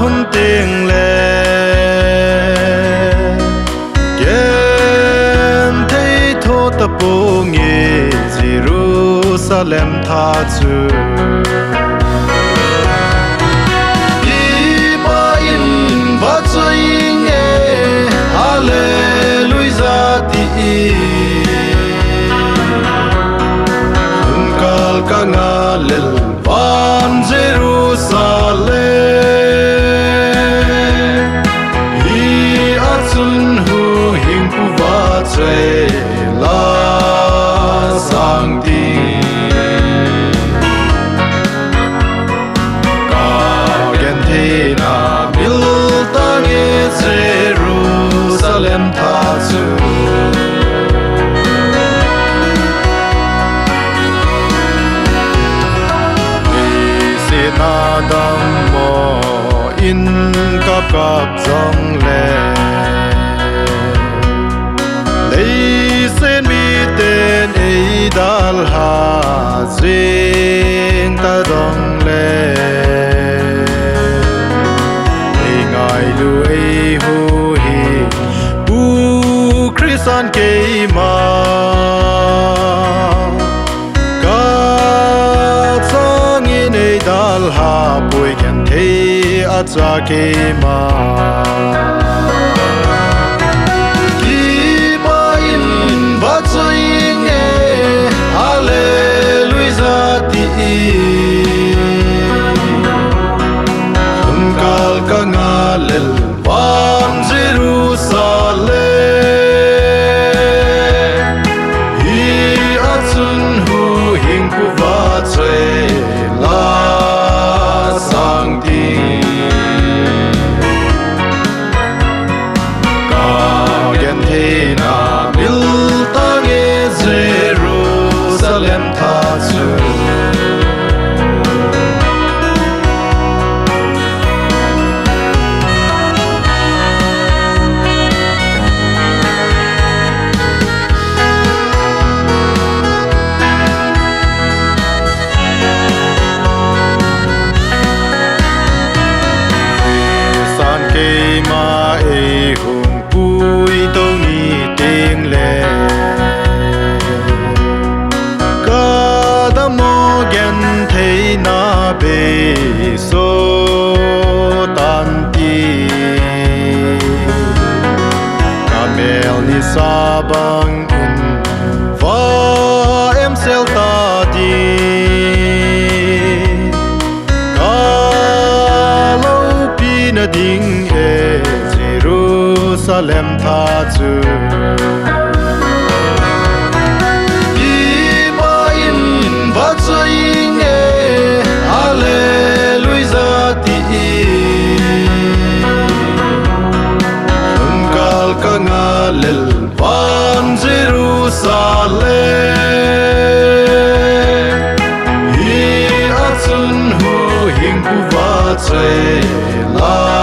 hun tiếng lệ kem thấy thô tập bộ nghe Jerusalem tha chu Kangalel van Jerusalem hi atsun hu hing pu va chwe la sang ti ka gen the na bil tang e Jerusalem tha chu Adam mo in kap zong le sen mi ten ei dal ha zing ta dong le ei ngai lu ei hu hi bu Christian ke ma dal ha bui gen the a cha ke ma ki ba in ba ching e hallelujah ti un kal ka ngalel van Jerusalem hi atsun hu hing ku va chwe la sang ti ka gen the na bil tang e Jerusalem tha chu ma e hùng bui tâu ni tiếng lệ ca đã mò gen thấy na bê số tan ti ca mèo ni sa băng in và em sel ta đi ca lâu pi na ding Jerusalem tha chu i ba in ba ching e hallelujah ti un kal ka ngalel van Jerusalem hi atsun hu hing pu va chwe la